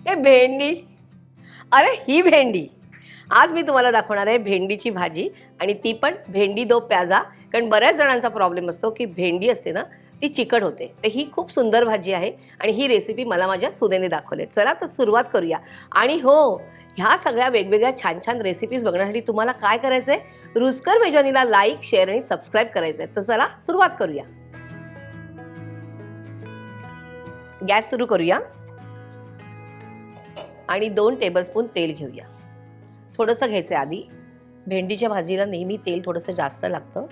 हे भेंडी, अरे ही भेंडी. आज मी तुम्हाला दाखवणार आहे भेंडीची भाजी आणि ती पण भेंडी दो प्याजा. कारण बऱ्याच जणांचा प्रॉब्लेम असतो की भेंडी असते ना ती चिकट होते. तर ही खूप सुंदर भाजी आहे आणि ही रेसिपी मला माझ्या सुनेने दाखवली. चला तर सुरुवात करूया. आणि हो, ह्या सगळ्या वेगवेगळ्या छान छान रेसिपीज बघण्यासाठी तुम्हाला काय करायचं आहे, रुचकर मेजवानीला लाईक, शेअर आणि सबस्क्राईब करायचं आहे. तर चला सुरुवात करूया. गॅस सुरू करूया आणि 2 टेबलस्पून तेल घेऊया. थोडंसं घ्यायचं आधी. भेंडीच्या भाजीला नेहमी तेल थोडंसं जास्त लागतं.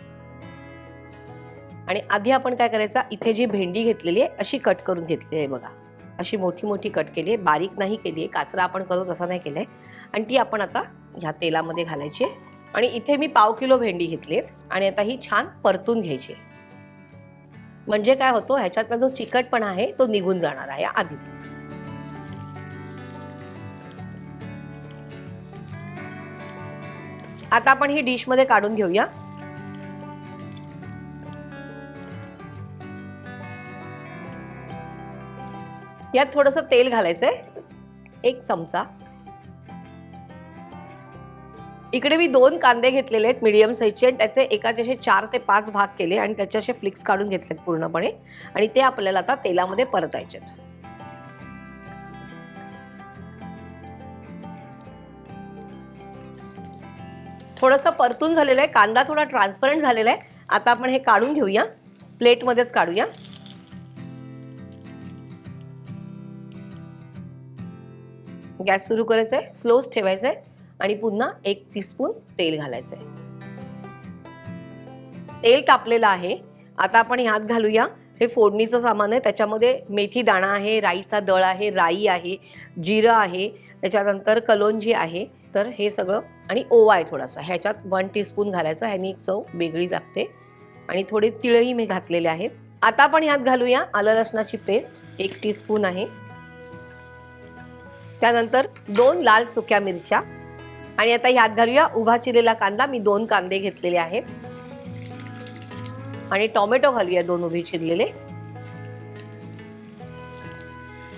आणि आधी आपण काय करायचं, इथे जी भेंडी घेतलेली आहे अशी कट करून घेतली आहे बघा. अशी मोठी मोठी कट केली आहे, बारीक नाही केली आहे. काचरा आपण करतो तसा नाही केलाय. आणि ती आपण आता ह्या तेलामध्ये घालायची. आणि इथे मी 1/2 किलो भेंडी घेतलीत आणि आता ही छान परतून घ्यायची. म्हणजे काय होतं, ह्याच्यातला जो चिकटपणा आहे तो निघून जाणार आहे आधीच. आता आपण ही डिश मध्ये काढून घेऊया. यात थोडंसं तेल घालायचंय, 1 चमचा. इकडे मी 2 कांदे घेतलेले आहेत मीडियम साईजचे. त्याचे एकाचे असे 4 ते 5 भाग केले आणि त्याचे असे फ्लिक्स काढून घेतलेत पूर्णपणे. आणि ते आपल्याला आता तेलामध्ये परतायचे. थोडंसं परतून झालेलं आहे, कांदा थोडा ट्रान्सपरंट झालेला आहे. आता आपण हे काढून घेऊया, प्लेटमध्येच काढूया. गॅस सुरू करायचंय, स्लोच ठेवायचंय आणि पुन्हा 1 टीस्पून तेल घालायचंय. तेल तापलेलं आहे. आता आपण ह्यात घालूया हे फोडणीचं सामान आहे. त्याच्यामध्ये मेथी दाणा आहे, राईचा दळ आहे, राई आहे, जिरं आहे, त्याच्यानंतर कलोंजी आहे. तर हे सगळं आणि ओवा आहे थोडासा. ह्याच्यात 1 टीस्पून घालायचा. ह्यानी एक चव वेगळी लागते. आणि थोडे तिळही मी घातलेले आहेत. आता आपण ह्यात घालूया आलं लसणाची पेस्ट, 1 टीस्पून आहे. त्यानंतर 2 लाल सुक्या मिरच्या. आणि आता ह्यात घालूया उभा चिरलेला कांदा. मी 2 कांदे घेतलेले आहेत. आणि टोमॅटो घालूया 2 उभे चिरलेले.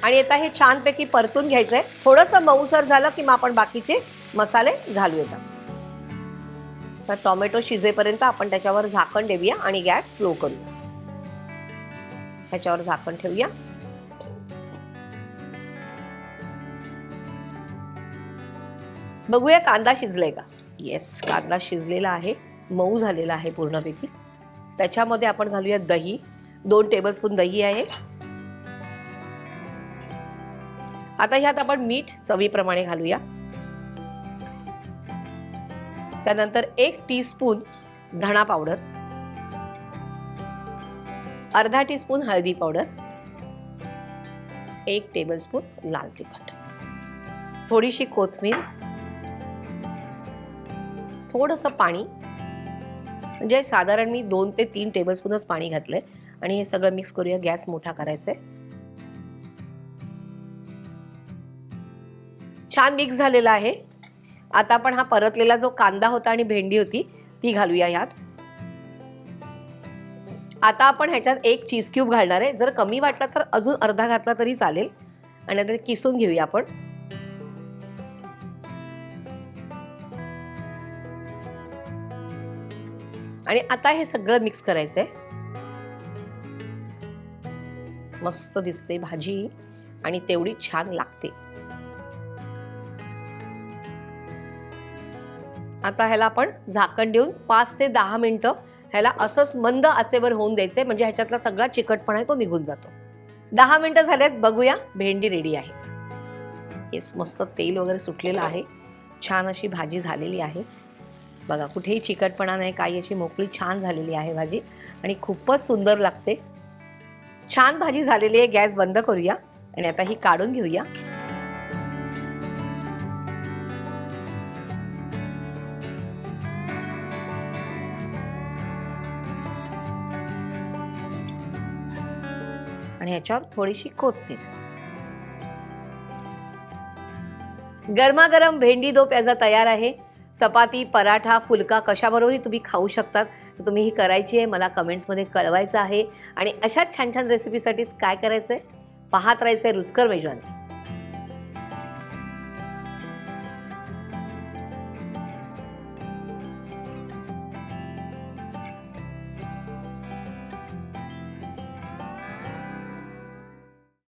आणि आता हे छानपैकी परतून घ्यायचंय. थोडंसं मऊसर झालं की मग आपण बाकीचे मसाले घालूया. तर टोमॅटो शिजेपर्यंत आपण त्याच्यावर झाकण देऊया आणि गॅस स्लो करूया. ह्याच्यावर झाकण ठेवूया. बघूया कांदा शिजलाय का. येस, कांदा शिजलेला आहे, मऊ झालेला आहे पूर्णपैकी. त्याच्यामध्ये आपण घालूया दही. 2 टेबलस्पून दही आहे. आता ह्यात आपण मीठ चवीप्रमाणे घालूया. त्यानंतर 1 टीस्पून धणा पावडर, अर्धा टीस्पून हळदी पावडर, 1 टेबलस्पून लाल तिखट, थोडीशी कोथिंबीर, थोडंसं पाणी. म्हणजे साधारण मी 2 ते 3 टेबलस्पूनच पाणी घातलंय. आणि हे सगळं मिक्स करूया. गॅस मोठा करायचा आहे. छान मिक्स झालेला आहे. आता आपण हा परतलेला जो कांदा होता आणि भेंडी होती ती घालूया ह्यात. आता आपण ह्याच्यात 1 चीज क्यूब घालणार आहे. जर कमी वाटला तर अजून अर्धा घातला तरी चालेल. आणि आता किसून घेऊया आपण. आणि आता हे सगळं मिक्स करायचंय. मस्त दिसते भाजी आणि तेवढी छान लागते. आता ह्याला आपण झाकण देऊन 5 ते 10 मिनिटं ह्याला असंच मंद आचेवर होऊन द्यायचंय. म्हणजे ह्याच्यातला सगळा चिकटपणा आहे तो निघून जातो. 10 मिनिटं झालेत. बघूया, भेंडी रेडी आहे. हेच मस्त तेल वगैरे सुटलेलं आहे. छान अशी भाजी झालेली आहे बघा. कुठेही चिकटपणा नाही, काही याची मोकळी छान झालेली आहे भाजी आणि खूपच सुंदर लागते. छान भाजी झालेली आहे. गॅस बंद करूया आणि आता ही काढून घेऊया. आणि ह्याच्यावर थोडीशी कोथिंबीर. गरमागरम भेंडी दो प्याजा तयार आहे. चपाती, पराठा, फुलका कशाबरोबरही तुम्ही खाऊ शकतात. तुम्ही ही करायची आहे, मला कमेंट्समध्ये कळवायचं आहे. आणि अशाच छान छान रेसिपीसाठी काय करायचं आहे, पाहत राहायचं आहे रुचकर मेजवानी.